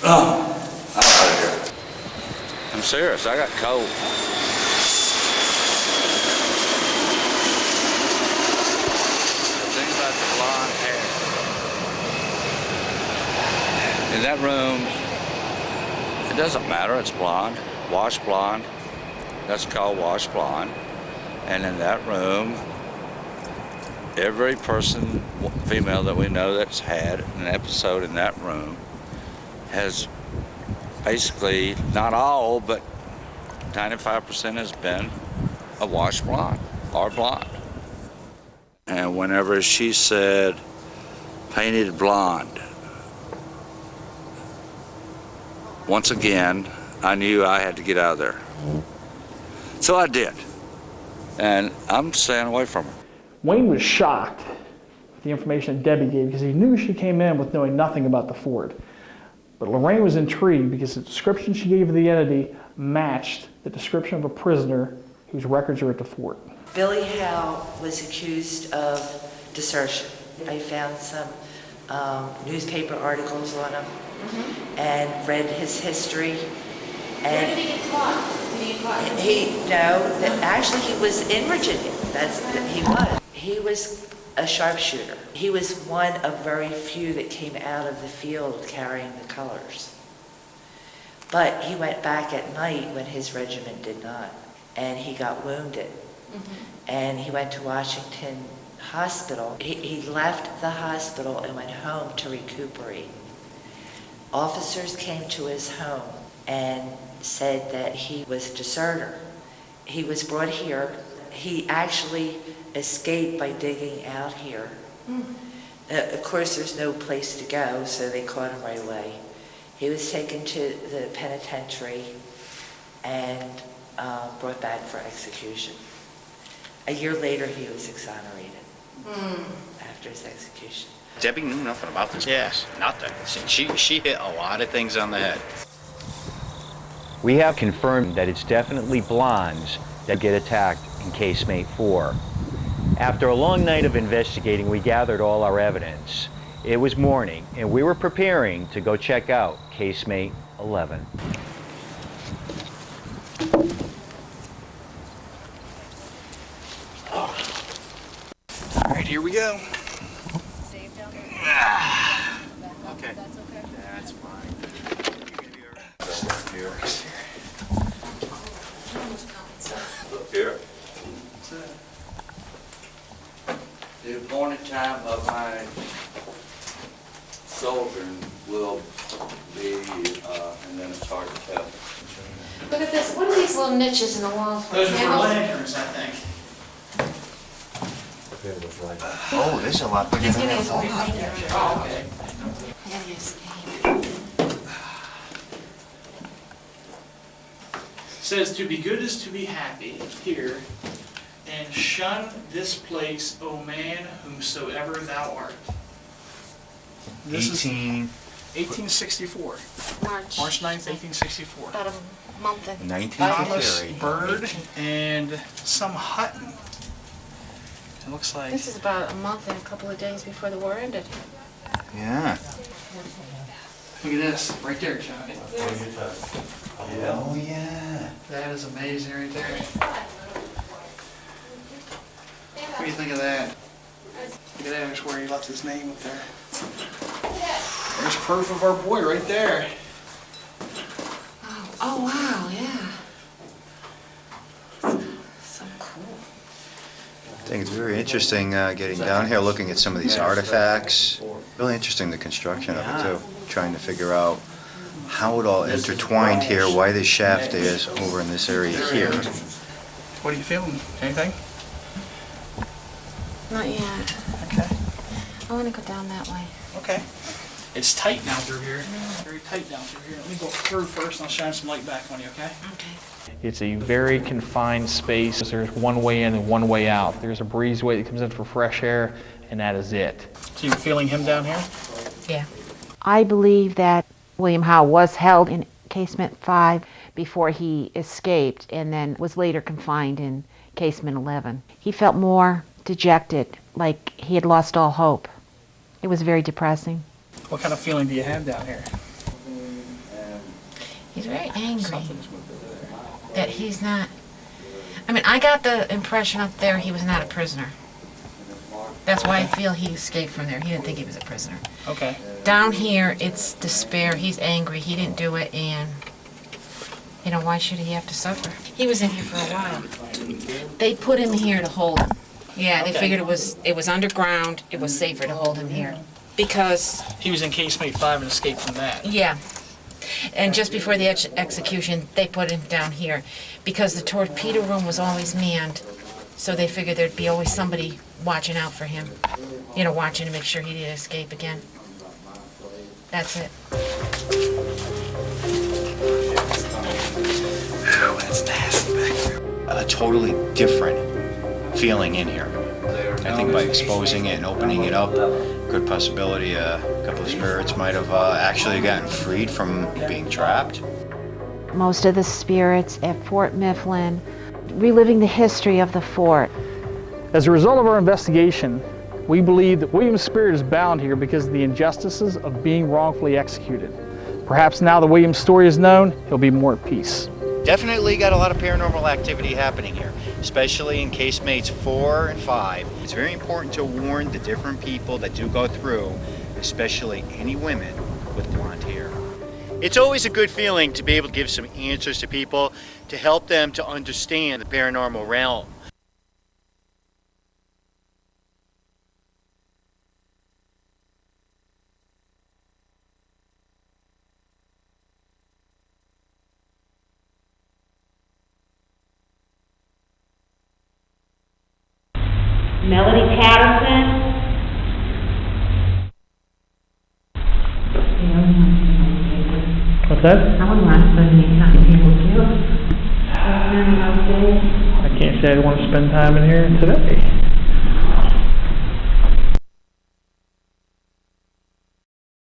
I'm out of here. I'm serious. I got cold. The thing about the blonde hair. In that room, it doesn't matter. It's blonde, washed blonde. That's called washed blonde. And in that room, every person, female that we know that's had an episode in that room has basically, not all, but 95% has been a washed blonde or blonde. And whenever she said painted blonde, once again, I knew I had to get out of there. So I did. And I'm staying away from her. Wayne was shocked with the information that Debbie gave because he knew she came in with knowing nothing about the fort. But Lorraine was intrigued because the description she gave of the entity matched the description of a prisoner whose records are at the fort. Billy Howe was accused of desertion. I found some newspaper articles on him and read his history. And where did he get caught? Did he get caught? Actually he was in Virginia. He was a sharpshooter. He was one of very few that came out of the field carrying the colors. But he went back at night when his regiment did not, and he got wounded. And he went to Washington Hospital. He left the hospital and went home to recuperate. Officers came to his home and said that he was a deserter. He was brought here. He actually escaped by digging out here. Of course, there's no place to go, so they caught him right away. He was taken to the penitentiary and brought back for execution. A year later, he was exonerated after his execution. Debbie knew nothing about this place. Nothing. She hit a lot of things on the head. We have confirmed that it's definitely blondes that get attacked in casemate 4. After a long night of investigating, we gathered all our evidence. It was morning, and we were preparing to go check out casemate 11. All right, here we go. Okay. That's okay. That's fine. Here. The appointed time of my soldiering will be, and then it's hard to tell. Look at this. What are these little niches in the walls? Those are for lanterns, I think. Oh, this is a lot bigger He's than giving I us a thought. reminder. Oh, okay. I gotta get his name. Says, to be good is to be happy here, and shun this place, O man, whomsoever thou art. This is 1864. March. March 9th, 1864. About a month and Thomas 1953. Bird and some Hutton. It looks like. This is about a month and a couple of days before the war ended. Yeah. Look at this, right there, Johnny. Oh, yeah. That is amazing right there. What do you think of that? Look at that, there's where he left his name up there. There's proof of our boy right there. Oh wow, yeah. So cool. I think it's very interesting getting down here, looking at some of these artifacts. Really interesting, the construction of it too. Trying to figure out how it all intertwined here, why this shaft is over in this area here. What are you feeling? Anything? Not yet. Okay. I want to go down that way. Okay. It's tight down through here. Very tight down through here. Let me go through first and I'll shine some light back on you, okay? Okay. It's a very confined space. There's one way in and one way out. There's a breezeway that comes in for fresh air, and that is it. So you're feeling him down here? Yeah. I believe that William Howe was held in casement 5 before he escaped and then was later confined in casement 11. He felt more dejected, like he had lost all hope. It was very depressing. What kind of feeling do you have down here? was very angry that he's not. I mean, I got the impression up there he was not a prisoner. That's why I feel he escaped from there. He didn't think he was a prisoner. Okay. Down here, it's despair. He's angry. He didn't do it, and you know, why should he have to suffer? He was in here for a while. They put him here to hold him. Yeah, they figured it was underground. It was safer to hold him here because He was in casemate 5 and escaped from that. yeah. And just before the execution, they put him down here because the torpedo room was always manned. So they figured there'd be always somebody watching out for him. You know, watching to make sure he didn't escape again. That's it. That's nasty back there. A totally different feeling in here. I think by exposing it and opening it up, good possibility a couple of spirits might have actually gotten freed from being trapped. Most of the spirits at Fort Mifflin, reliving the history of the fort. As a result of our investigation, we believe that William's spirit is bound here because of the injustices of being wrongfully executed. Perhaps now that William's story is known, he'll be more at peace. Definitely got a lot of paranormal activity happening here, especially in casemates 4 and 5. It's very important to warn the different people that do go through, especially any women with blonde hair. It's always a good feeling to be able to give some answers to people to help them to understand the paranormal realm. Melody Patterson. What's that? I wouldn't want to spend any time in people too. I can't say I want to spend time in here today.